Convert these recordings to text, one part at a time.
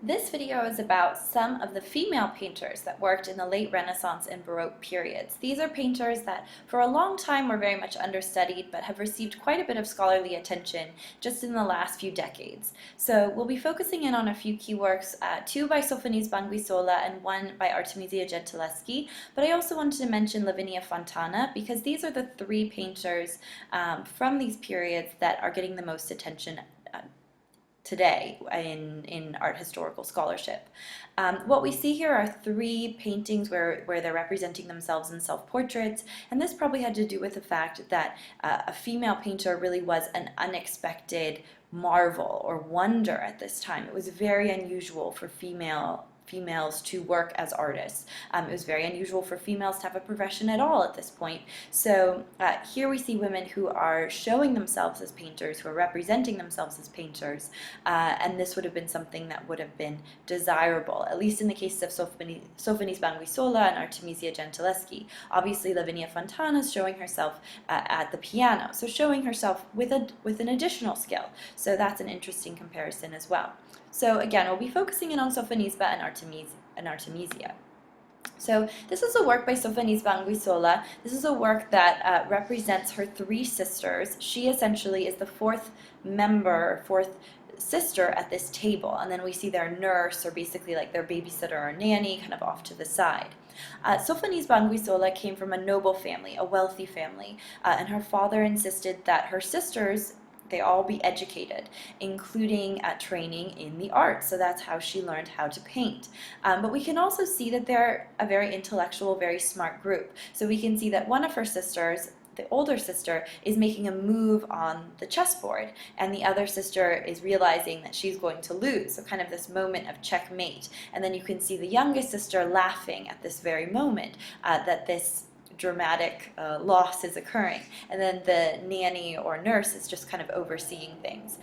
This video is about some of the female painters that worked in the late Renaissance and Baroque periods. These are painters that for a long time were very much understudied but have received quite a bit of scholarly attention just in the last few decades. So we'll be focusing in on a few key works, two by Sofonisba Anguissola and one by Artemisia Gentileschi, but I also wanted to mention Lavinia Fontana because these are the three painters from these periods that are getting the most attention today in art historical scholarship. What we see here are three paintings where they're representing themselves in self-portraits, and this probably had to do with the fact that a female painter really was an unexpected marvel or wonder at this time. It was very unusual for females to work as artists. It was very unusual for females to have a profession at all at this point. So here we see women who are showing themselves as painters, who are representing themselves as painters, and this would have been something that would have been desirable, at least in the cases of Sofonisba Anguissola and Artemisia Gentileschi. Obviously, Lavinia Fontana is showing herself at the piano, so showing herself with an additional skill. So that's an interesting comparison as well. So again, we'll be focusing in on Sofonisba and Artemisia. So this is a work by Sofonisba Anguissola. This is a work that represents her three sisters. She essentially is the fourth sister at this table, and then we see their nurse, or basically like their babysitter or nanny, kind of off to the side. Sofonisba Anguissola came from a noble family, a wealthy family, and her father insisted that her sisters they all be educated, including training in the arts. So that's how she learned how to paint. But we can also see that they're a very intellectual, very smart group. So we can see that one of her sisters, the older sister, is making a move on the chessboard, and the other sister is realizing that she's going to lose. So kind of this moment of checkmate. And then you can see the youngest sister laughing at this very moment that this dramatic loss is occurring, and then the nanny or nurse is just kind of overseeing things.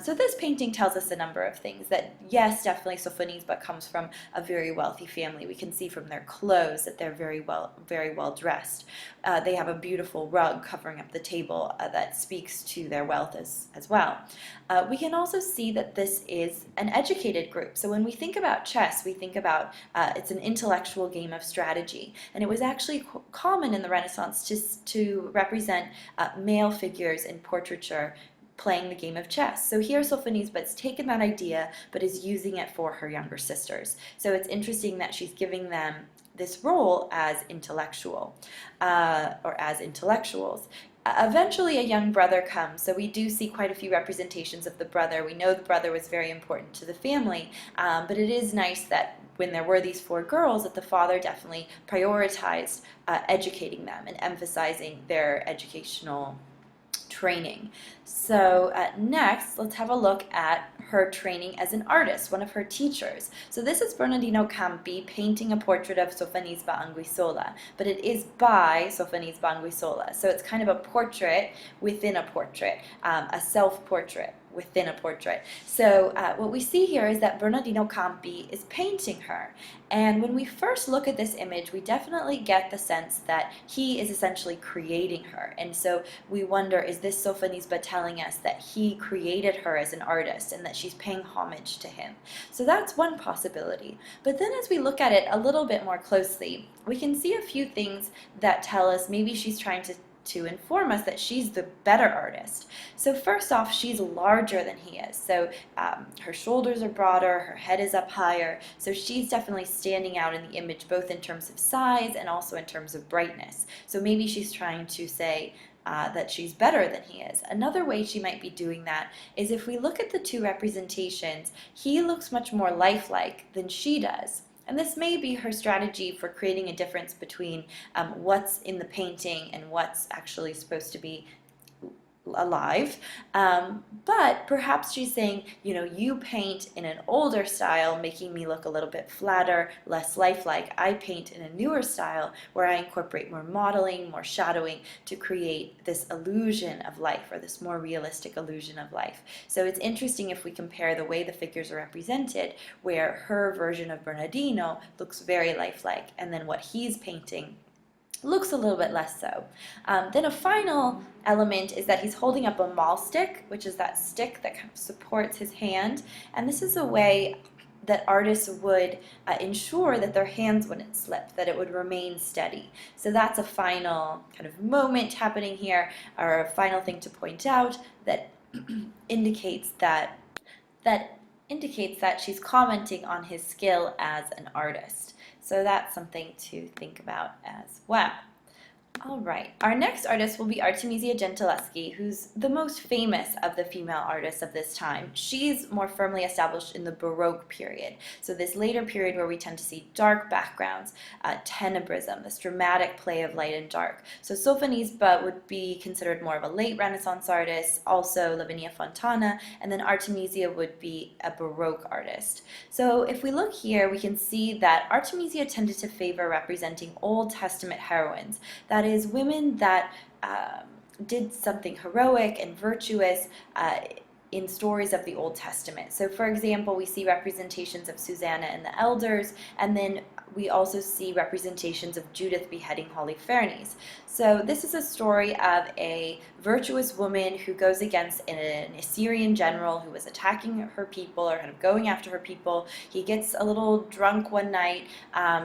So this painting tells us a number of things. That yes, definitely Sofonisba comes from a very wealthy family. We can see from their clothes that they're very well dressed. They have a beautiful rug covering up the table that speaks to their wealth as well. We can also see that this is an educated group. So when we think about chess, we think about it's an intellectual game of strategy, and it was actually common in the Renaissance to represent male figures in portraiture playing the game of chess. So here Sofonisba has taken that idea but is using it for her younger sisters. So it's interesting that she's giving them this role as intellectual or as intellectuals. Eventually a young brother comes, so we do see quite a few representations of the brother. We know the brother was very important to the family, but it is nice that when there were these four girls, that the father definitely prioritized educating them and emphasizing their educational training. So next, let's have a look at her training as an artist, one of her teachers. So this is Bernardino Campi painting a portrait of Sofonisba Anguissola, but it is by Sofonisba Anguissola. So it's kind of a portrait within a portrait, a self-portrait within a portrait. So what we see here is that Bernardino Campi is painting her, and when we first look at this image, we definitely get the sense that he is essentially creating her, and so we wonder, is this Sofonisba telling us that he created her as an artist and that she's paying homage to him? So that's one possibility. But then as we look at it a little bit more closely, we can see a few things that tell us maybe she's trying to inform us that she's the better artist. So first off, she's larger than he is. So her shoulders are broader, her head is up higher, so she's definitely standing out in the image both in terms of size and also in terms of brightness. So maybe she's trying to say that she's better than he is. Another way she might be doing that is if we look at the two representations, he looks much more lifelike than she does. And this may be her strategy for creating a difference between what's in the painting and what's actually supposed to be alive, but perhaps she's saying, you know, you paint in an older style, making me look a little bit flatter, less lifelike. I paint in a newer style where I incorporate more modeling, more shadowing to create this illusion of life, or this more realistic illusion of life. So it's interesting if we compare the way the figures are represented, where her version of Bernardino looks very lifelike, and then what he's painting looks a little bit less so. Then a final element is that he's holding up a maul stick, which is that stick that kind of supports his hand, and this is a way that artists would ensure that their hands wouldn't slip, that it would remain steady. So that's a final kind of moment happening here, or a final thing to point out that indicates that she's commenting on his skill as an artist. So that's something to think about as well. All right, our next artist will be Artemisia Gentileschi, who's the most famous of the female artists of this time. She's more firmly established in the Baroque period, so this later period where we tend to see dark backgrounds, tenebrism, this dramatic play of light and dark. So Sofonisba would be considered more of a late Renaissance artist, also Lavinia Fontana, and then Artemisia would be a Baroque artist. So if we look here, we can see that Artemisia tended to favor representing Old Testament heroines. That is, women that did something heroic and virtuous in stories of the Old Testament. So for example, we see representations of Susanna and the elders, and then we also see representations of Judith beheading Holofernes. So this is a story of a virtuous woman who goes against an Assyrian general who was attacking her people, or kind of going after her people. He gets a little drunk one night.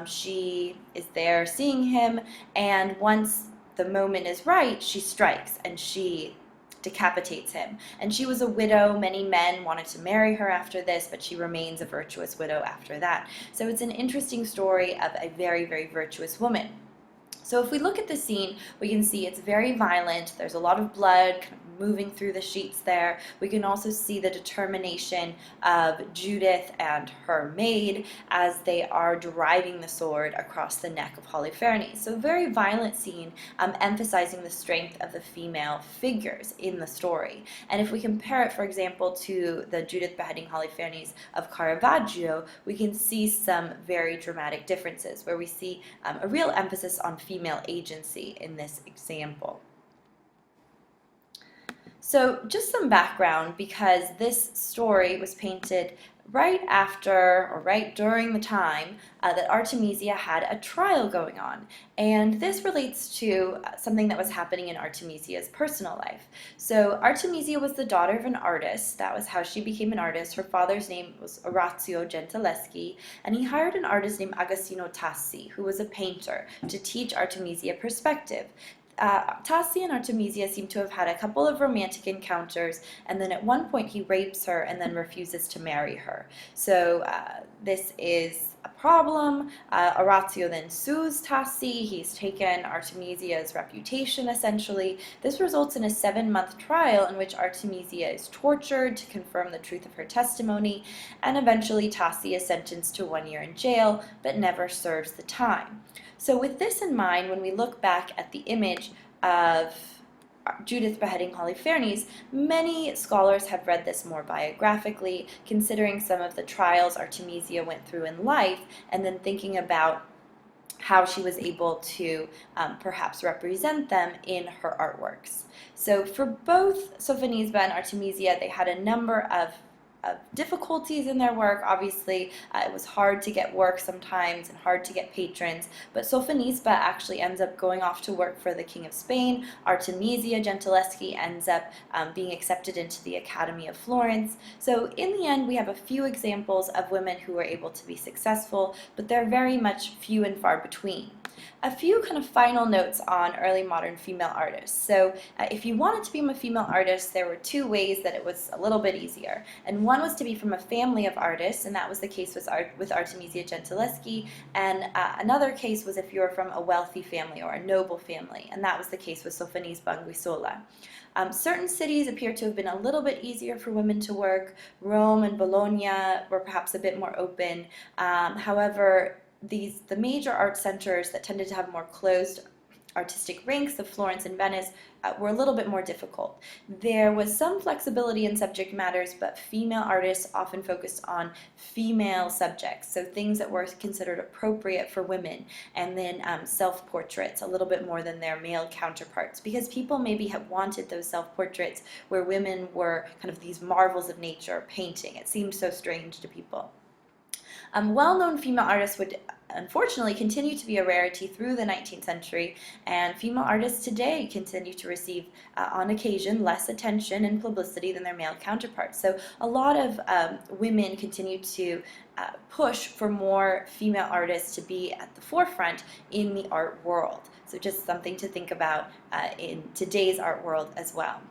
She is there seeing him, and once the moment is right, she strikes and she decapitates him. And she was a widow. Many men wanted to marry her after this, but she remains a virtuous widow after that. So it's an interesting story of a very, very virtuous woman. So if we look at the scene, we can see it's very violent. There's a lot of blood kind of moving through the sheets there. We can also see the determination of Judith and her maid as they are driving the sword across the neck of Holofernes. So very violent scene, emphasizing the strength of the female figures in the story. And if we compare it, for example, to the Judith beheading Holofernes of Caravaggio, we can see some very dramatic differences where we see a real emphasis on female agency in this example. So just some background, because this story was painted right after, or right during the time that Artemisia had a trial going on. And this relates to something that was happening in Artemisia's personal life. So Artemisia was the daughter of an artist. That was how she became an artist. Her father's name was Orazio Gentileschi, and he hired an artist named Agostino Tassi, who was a painter, to teach Artemisia perspective. Tassi and Artemisia seem to have had a couple of romantic encounters, and then at one point he rapes her and then refuses to marry her. So this is a problem. Orazio then sues Tassi. He's taken Artemisia's reputation, essentially. This results in a 7-month trial in which Artemisia is tortured to confirm the truth of her testimony, and eventually Tassi is sentenced to 1 year in jail, but never serves the time. So with this in mind, when we look back at the image of Judith beheading Holofernes, many scholars have read this more biographically, considering some of the trials Artemisia went through in life, and then thinking about how she was able to perhaps represent them in her artworks. So for both Sofonisba and Artemisia, they had a number of difficulties in their work. Obviously, it was hard to get work sometimes and hard to get patrons, but Sofonisba actually ends up going off to work for the King of Spain. Artemisia Gentileschi ends up being accepted into the Academy of Florence. So in the end, we have a few examples of women who were able to be successful, but they're very much few and far between. A few kind of final notes on early modern female artists. So if you wanted to become a female artist, there were 2 ways that it was a little bit easier. And one was to be from a family of artists, and that was the case with Artemisia Gentileschi. And another case was if you were from a wealthy family or a noble family, and that was the case with Sofonisba Anguissola. Certain cities appear to have been a little bit easier for women to work. Rome and Bologna were perhaps a bit more open. However, the major art centers that tended to have more closed artistic ranks of Florence and Venice were a little bit more difficult. There was some flexibility in subject matters, but female artists often focused on female subjects, so things that were considered appropriate for women, and then self-portraits a little bit more than their male counterparts, because people maybe have wanted those self-portraits where women were kind of these marvels of nature painting. It seemed so strange to people. Well-known female artists would unfortunately continue to be a rarity through the 19th century, and female artists today continue to receive, on occasion, less attention and publicity than their male counterparts. So a lot of women continue to push for more female artists to be at the forefront in the art world. So just something to think about in today's art world as well.